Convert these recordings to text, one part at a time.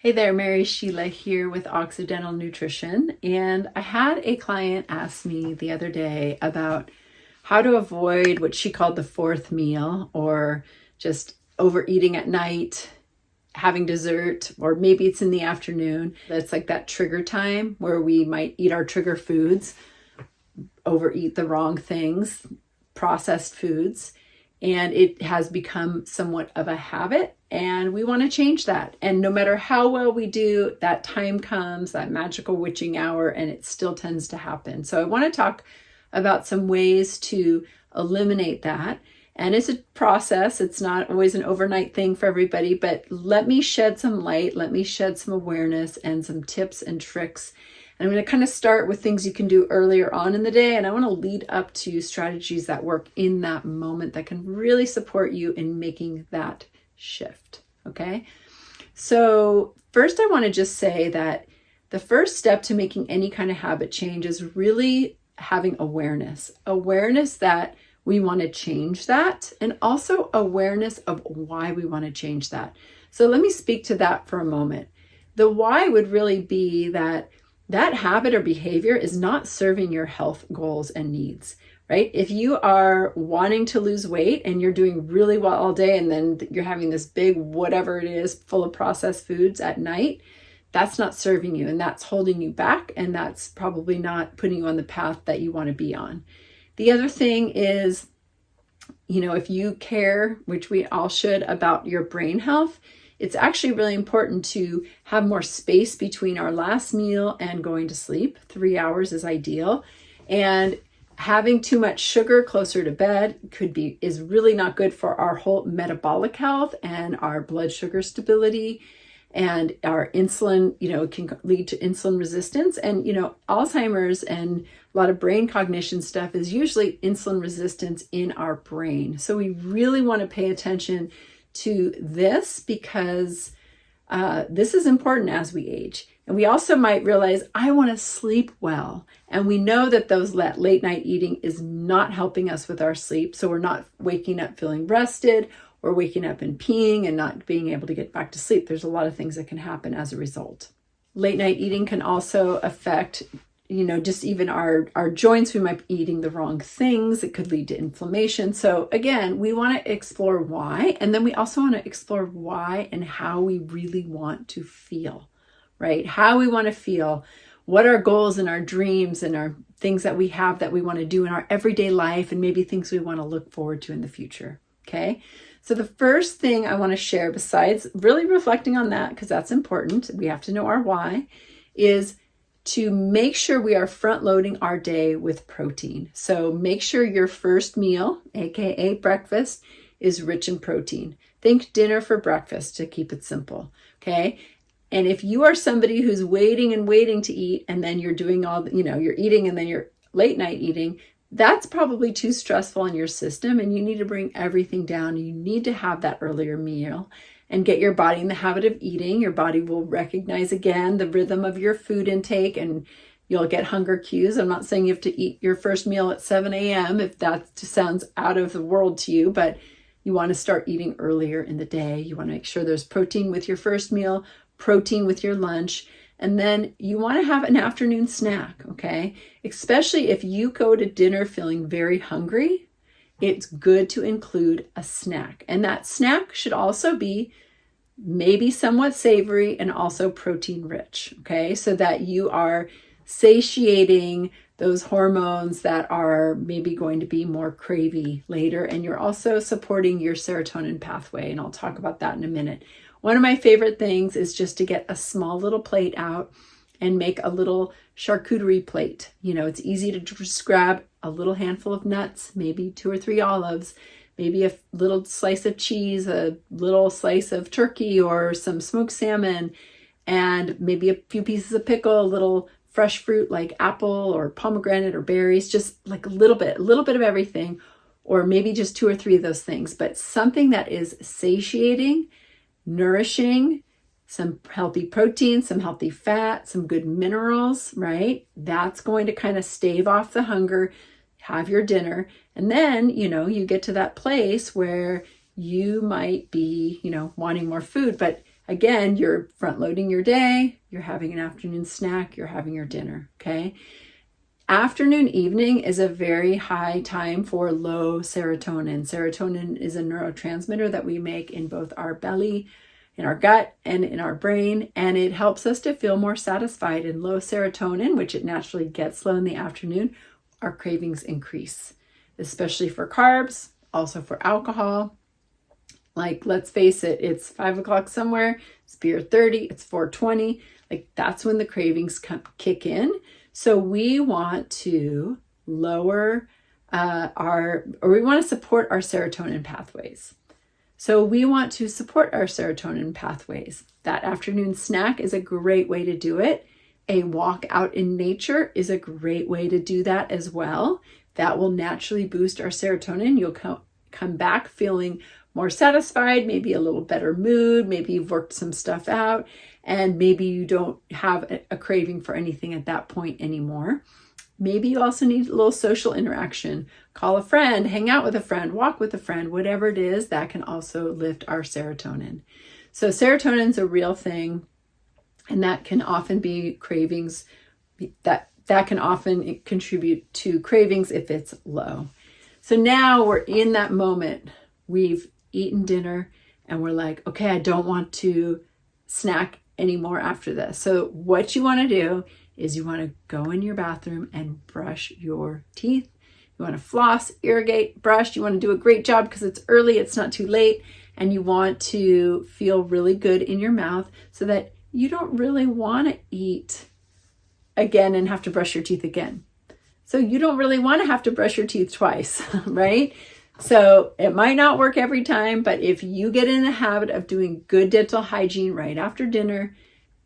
Hey there, Mary Sheila here with Occidental Nutrition. And I had a client ask me the other day about how to avoid what she called the fourth meal, or just overeating at night, having dessert, or maybe it's in the afternoon. That's like that trigger time where we might eat our trigger foods, overeat the wrong things, processed foods. And it has become somewhat of a habit, and we want to change that. And no matter how well we do, that time comes, that magical witching hour, and it still tends to happen. So I want to talk about some ways to eliminate that. And it's a process. It's not always an overnight thing for everybody, but let me shed some light, let me shed some awareness and some tips and tricks. And I'm going to kind of start with things you can do earlier on in the day, and I want to lead up to strategies that work in that moment that can really support you in making that shift. Okay. So first, I want to just say that the first step to making any kind of habit change is really having awareness that we want to change that, and also awareness of why we want to change that. So let me speak to that for a moment. The why would really be that habit or behavior is not serving your health goals and needs, right? If you are wanting to lose weight and you're doing really well all day, and then you're having this big whatever it is full of processed foods at night, that's not serving you, and that's holding you back, and that's probably not putting you on the path that you want to be on. The other thing is, if you care, which we all should, about your brain health, it's actually really important to have more space between our last meal and going to sleep. 3 hours is ideal. And having too much sugar closer to bed is really not good for our whole metabolic health and our blood sugar stability and our insulin. It can lead to insulin resistance. And, Alzheimer's and a lot of brain cognition stuff is usually insulin resistance in our brain. So we really want to pay attention to this, because this is important as we age. And we also might realize, I want to sleep well. And we know that those late night eating is not helping us with our sleep. So we're not waking up feeling rested, or waking up and peeing and not being able to get back to sleep. There's a lot of things that can happen as a result. Late night eating can also affect just even our joints. We might be eating the wrong things. It could lead to inflammation. So again, we want to explore why, and then we also want to explore why and how we really want to feel, right? How we want to feel, what our goals and our dreams and our things that we have that we want to do in our everyday life, and maybe things we want to look forward to in the future. Okay. So the first thing I want to share, besides really reflecting on that, because that's important, we have to know our why, is to make sure we are front loading our day with protein. So make sure your first meal, aka breakfast, is rich in protein. Think dinner for breakfast, to keep it simple. Okay. And if you are somebody who's waiting to eat, and then you're doing you're eating and then you're late night eating, that's probably too stressful on your system, and you need to bring everything down. You need to have that earlier meal and get your body in the habit of eating. Your body will recognize again the rhythm of your food intake, and you'll get hunger cues. I'm not saying you have to eat your first meal at 7 a.m. if that sounds out of the world to you, but you want to start eating earlier in the day. You want to make sure there's protein with your first meal, protein with your lunch, and then you want to have an afternoon snack, okay? Especially if you go to dinner feeling very hungry, it's good to include a snack. And that snack should also be maybe somewhat savory and also protein rich, okay? So that you are satiating those hormones that are maybe going to be more cravey later. And you're also supporting your serotonin pathway. And I'll talk about that in a minute. One of my favorite things is just to get a small little plate out and make a little charcuterie plate. It's easy to just grab a little handful of nuts, maybe 2 or 3 olives, maybe a little slice of cheese, a little slice of turkey or some smoked salmon, and maybe a few pieces of pickle, a little fresh fruit like apple or pomegranate or berries, just like a little bit of everything, or maybe just 2 or 3 of those things, but something that is satiating, nourishing, some healthy protein, some healthy fat, some good minerals, right? That's going to kind of stave off the hunger, have your dinner. And then, you get to that place where you might be, wanting more food. But again, you're front loading your day, you're having an afternoon snack, you're having your dinner, okay? Afternoon, evening is a very high time for low serotonin. Serotonin is a neurotransmitter that we make in both our belly, in our gut, and in our brain, and it helps us to feel more satisfied. And low serotonin, which it naturally gets low in the afternoon, our cravings increase, especially for carbs, also for alcohol. Like, let's face it, it's 5 o'clock somewhere, it's beer 30, it's 4:20. Like, that's when the cravings kick in. So we want to lower we want to support our serotonin pathways. So we want to support our serotonin pathways. That afternoon snack is a great way to do it. A walk out in nature is a great way to do that as well. That will naturally boost our serotonin. You'll come back feeling more satisfied, maybe a little better mood, maybe you've worked some stuff out, and maybe you don't have a craving for anything at that point anymore. Maybe you also need a little social interaction. Call a friend, hang out with a friend, walk with a friend, whatever it is, that can also lift our serotonin. So serotonin is a real thing, and that can often be cravings. That can often contribute to cravings if it's low. So now we're in that moment. We've eaten dinner and we're like, okay, I don't want to snack anymore after this. So what you want to do is you want to go in your bathroom and brush your teeth. You want to floss, irrigate, brush. You want to do a great job because it's early, it's not too late, and you want to feel really good in your mouth so that you don't really want to eat again and have to brush your teeth again. So you don't really want to have to brush your teeth twice, right? So it might not work every time, but if you get in the habit of doing good dental hygiene right after dinner,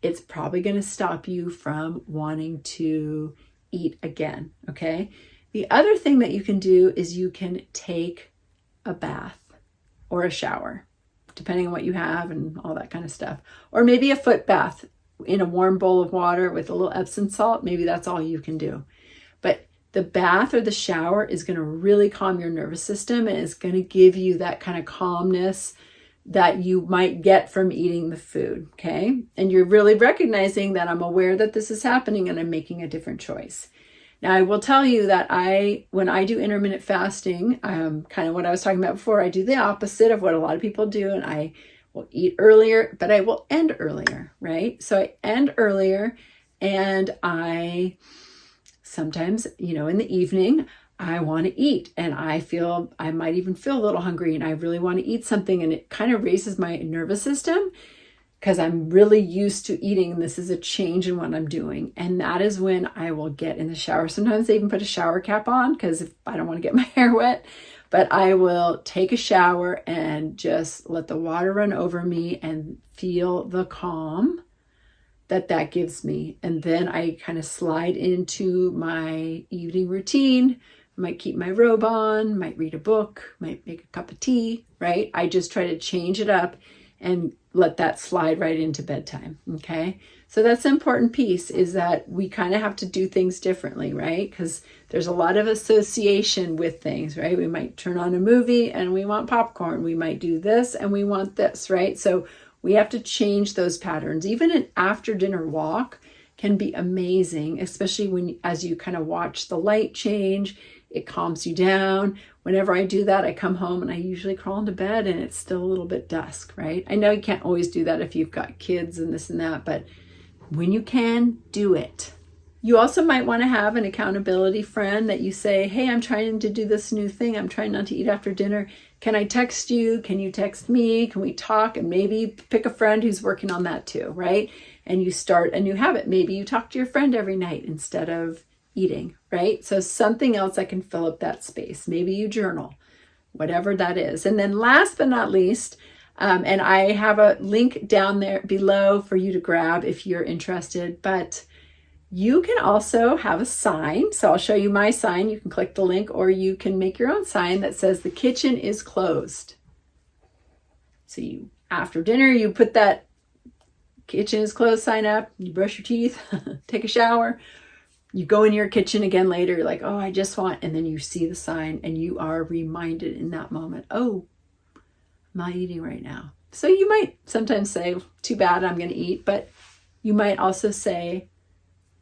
it's probably going to stop you from wanting to eat again, okay? The other thing that you can do is you can take a bath or a shower, depending on what you have and all that kind of stuff. Or maybe a foot bath in a warm bowl of water with a little Epsom salt. Maybe that's all you can do. But the bath or the shower is going to really calm your nervous system, and it's going to give you that kind of calmness that you might get from eating the food, okay? And you're really recognizing that I'm aware that this is happening and I'm making a different choice. Now, I will tell you that when I do intermittent fasting, kind of what I was talking about before, I do the opposite of what a lot of people do, and I will eat earlier, but I will end earlier, right? So I end earlier, and I sometimes, in the evening, I want to eat, and I might even feel a little hungry, and I really want to eat something, and it kind of raises my nervous system because I'm really used to eating, and this is a change in what I'm doing. And that is when I will get in the shower. Sometimes I even put a shower cap on because if I don't want to get my hair wet, but I will take a shower and just let the water run over me and feel the calm that gives me. And then I kind of slide into my evening routine. I might keep my robe on, might read a book, might make a cup of tea, right? I just try to change it up and let that slide right into bedtime, okay? So that's an important piece, is that we kind of have to do things differently, right? Because there's a lot of association with things, right? We might turn on a movie and we want popcorn. We might do this and we want this, right? So we have to change those patterns. Even an after dinner walk can be amazing, especially as you kind of watch the light change. It calms you down. Whenever I do that, I come home and I usually crawl into bed and it's still a little bit dusk, right? I know you can't always do that if you've got kids and this and that, but when you can, do it. You also might want to have an accountability friend that you say, hey, I'm trying to do this new thing. I'm trying not to eat after dinner. Can I text you? Can you text me? Can we talk? And maybe pick a friend who's working on that too, right? And you start a new habit. Maybe you talk to your friend every night instead of eating, right? So something else that can fill up that space. Maybe you journal, whatever that is. And then last but not least, and I have a link down there below for you to grab if you're interested, but you can also have a sign. So I'll show you my sign. You can click the link, or you can make your own sign that says the kitchen is closed. So after dinner, you put that kitchen is closed sign up, you brush your teeth, take a shower, you go in your kitchen again later, you're like, oh, I just want, and then you see the sign and you are reminded in that moment, oh, I'm not eating right now. So you might sometimes say, too bad, I'm going to eat. But you might also say,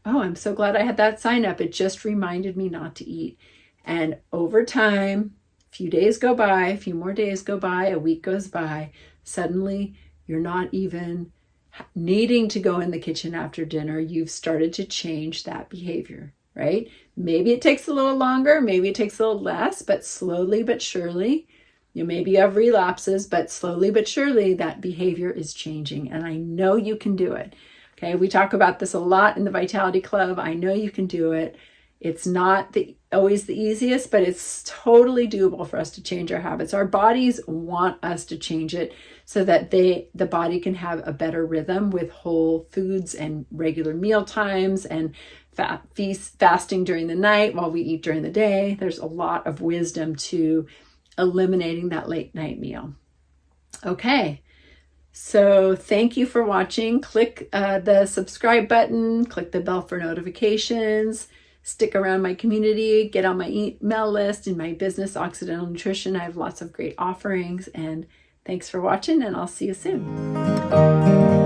oh, I'm so glad I had that sign up. It just reminded me not to eat. And over time, a few days go by, a few more days go by, a week goes by, suddenly you're not even needing to go in the kitchen after dinner. You've started to change that behavior, right? Maybe it takes a little longer, maybe it takes a little less, but slowly but surely, maybe you have relapses, but slowly but surely that behavior is changing. And I know you can do it. Okay, we talk about this a lot in the Vitality Club. I know you can do it. It's not always the easiest, but it's totally doable for us to change our habits. Our bodies want us to change it so that the body can have a better rhythm with whole foods and regular meal times and fasting during the night while we eat during the day. There's a lot of wisdom to eliminating that late night meal. Okay. So thank you for watching. Click the subscribe button, click the bell for notifications, stick around my community, get on my email list in my business, Occidental Nutrition. I have lots of great offerings, and thanks for watching, and I'll see you soon.